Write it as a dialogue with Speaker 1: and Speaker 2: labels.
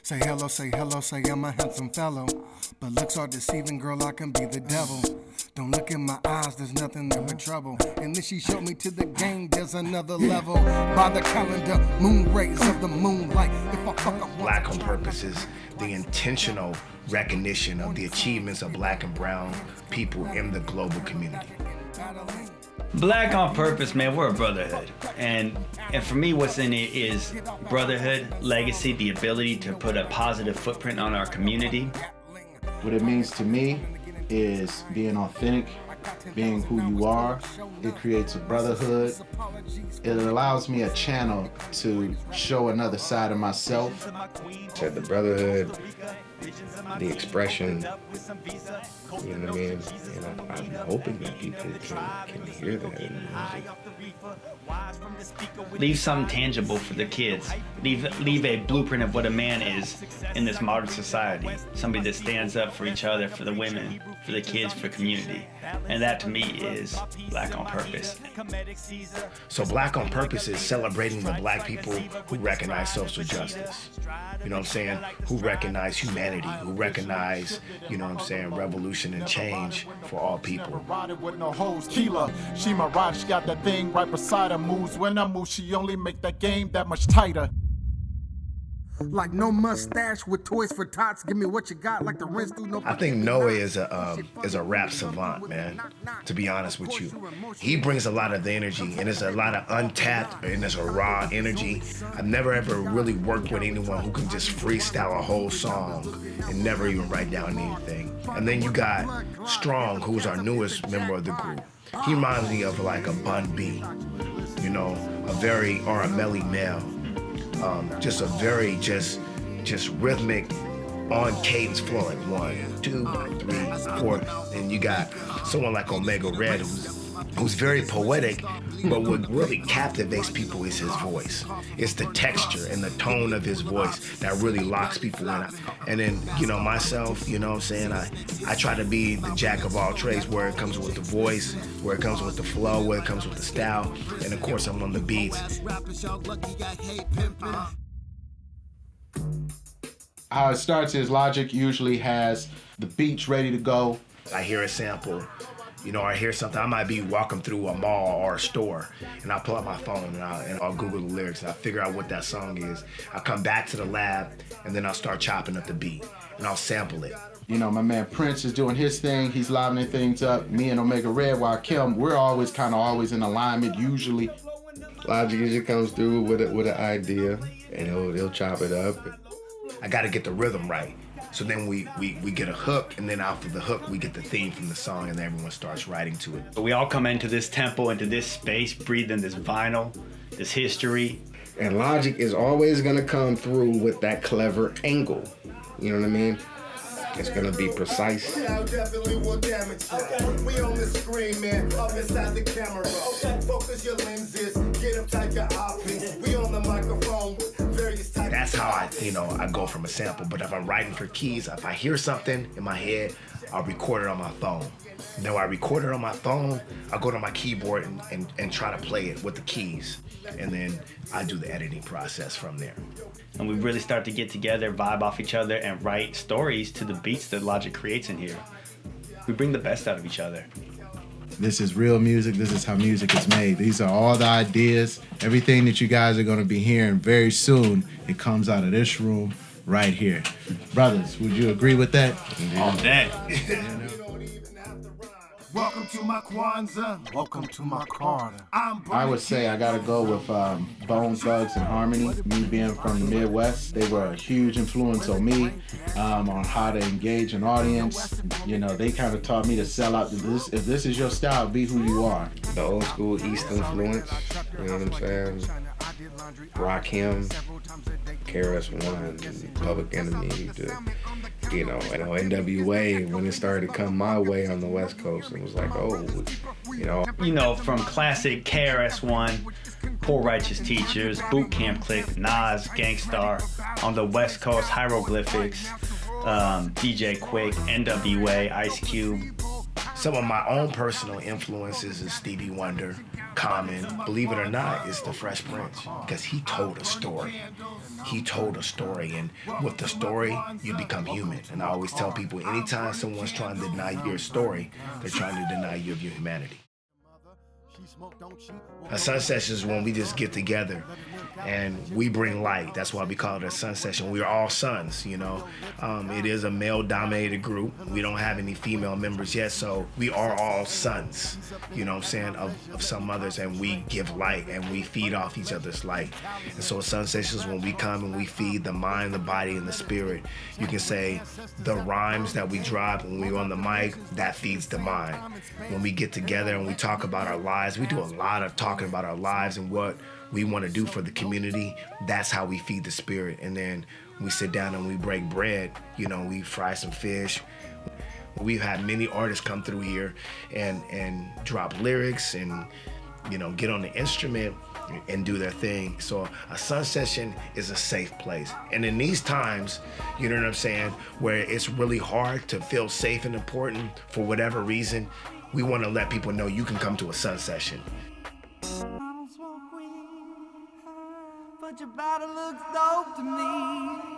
Speaker 1: Say hello, say I'm a handsome fellow. But looks are deceiving, girl, I can be the devil. Don't look in my eyes, there's nothing there but trouble. And then she showed me to the game, there's another level. By the calendar, moon rays of the moonlight. If I fuck up
Speaker 2: Black on Purpose is the intentional recognition of the achievements of black and brown people in the global community.
Speaker 3: Black on Purpose, man, we're a brotherhood. And for me, what's in it is brotherhood, legacy, the ability to put a positive footprint on our community.
Speaker 4: What it means to me is being authentic, being who you are. It creates a brotherhood. It allows me a channel to show another side of myself.
Speaker 5: So the brotherhood, the expression, you know what I mean? And I'm hoping that people can hear that in the music.
Speaker 3: Leave something tangible for the kids. Leave a blueprint of what a man is in this modern society. Somebody that stands up for each other, for the women, for the kids, for community. And that to me is Black on Purpose.
Speaker 2: So Black on Purpose is celebrating the black people who recognize social justice. You know what I'm saying? Who recognize humanity, who recognize, you know what I'm saying, revolution and change for all people.
Speaker 6: With no hoes, Keela. She my ride, she got that thing right beside her. Moves when I move, she only make that game that much tighter.
Speaker 1: like no mustache with toys for tots. Give me what you got, like the rinse through no.
Speaker 2: I think Noah is a rap savant, man. To be honest with you, he brings a lot of the energy, and there's a lot of untapped, and there's a raw energy. I've never ever really worked with anyone who can just freestyle a whole song and never even write down anything. And then you got Strong, who's our newest member of the group. He reminds me of like a Bun B, you know, a very R&Melly male. Just a very just rhythmic, on cadence flow, like 1, 2, 3, 4. And you got someone like Omega Red, who's very poetic, but what really captivates people is his voice. It's the texture and the tone of his voice that really locks people in. And then, you know, myself, you know what I'm saying, I try to be the jack of all trades, where it comes with the voice, where it comes with the flow, where it comes with the style, and of course I'm on the beats.
Speaker 4: How it starts is Logic usually has the beats ready to go.
Speaker 2: I hear a sample, you know, I hear something. I might be walking through a mall or a store, and I pull up my phone and I'll Google the lyrics and I figure out what that song is. I come back to the lab and then I'll start chopping up the beat and I'll sample it.
Speaker 4: You know, my man Prince is doing his thing. He's livening things up. Me and Omega Red, while Kim, we're always in alignment usually.
Speaker 5: Logic usually comes through with an idea, and he'll chop it up.
Speaker 2: I got to get the rhythm right. So then we get a hook, and then after the hook, we get the theme from the song, and then everyone starts writing to it.
Speaker 3: We all come into this temple, into this space, breathing this vinyl, this history.
Speaker 5: And Logic is always gonna come through with that clever angle. You know what I mean? It's gonna be precise.
Speaker 7: Definitely will damage that. We on the screen, man, up inside the camera. Focus your lenses, get up tight your options. We on the microphone with various types.
Speaker 2: That's how I go from a sample. But if I'm writing for keys, if I hear something in my head, I'll record it on my phone. Then when I record it on my phone, I'll go to my keyboard and try to play it with the keys. And then I do the editing process from there.
Speaker 3: And we really start to get together, vibe off each other, and write stories to the beats that Logic creates in here. We bring the best out of each other.
Speaker 4: This is real music. This is how music is made. These are all the ideas. Everything that you guys are going to be hearing very soon, it comes out of this room right here. Brothers, would you agree with that?
Speaker 3: All day.
Speaker 6: Welcome to my Kwanzaa. Welcome to my Carter.
Speaker 4: I would say I gotta go with Bone Thugs and Harmony. Me being from the Midwest, they were a huge influence on me, on how to engage an audience. You know, they kind of taught me to sell out to this. If this is your style, be who you are.
Speaker 5: The old school East influence, you know what I'm saying? Rakim, KRS-One, Public Enemy, you know, and NWA, when it started to come my way on the West Coast, it was like, oh, you know.
Speaker 3: You know, from classic KRS-One, Poor Righteous Teachers, Boot Camp Click, Nas, Gangstar, on the West Coast, Hieroglyphics, DJ Quick, NWA, Ice Cube,
Speaker 2: some of my own personal influences is Stevie Wonder, Common. Believe it or not, it's the Fresh Prince, because he told a story. He told a story, and with the story, you become human. And I always tell people, anytime someone's trying to deny your story, they're trying to deny you of your humanity. A sun session is when we just get together and we bring light. That's why we call it a sun session. We're all sons, you know. It is a male-dominated group. We don't have any female members yet, so we are all sons, you know what I'm saying, of some others, and we give light and we feed off each other's light. And so sun sessions, when we come and we feed the mind, the body, and the spirit, you can say the rhymes that we drop when we're on the mic, that feeds the mind. When we get together and we talk about our lives, we do a lot of talking about our lives and what we want to do for the community. That's how we feed the spirit. And then we sit down and we break bread. You know, we fry some fish. We've had many artists come through here and drop lyrics and, you know, get on the instrument and do their thing. So a sun session is a safe place. And in these times, you know what I'm saying, where it's really hard to feel safe and important for whatever reason, we want to let people know you can come to a sun session.
Speaker 8: But your body looks dope to me.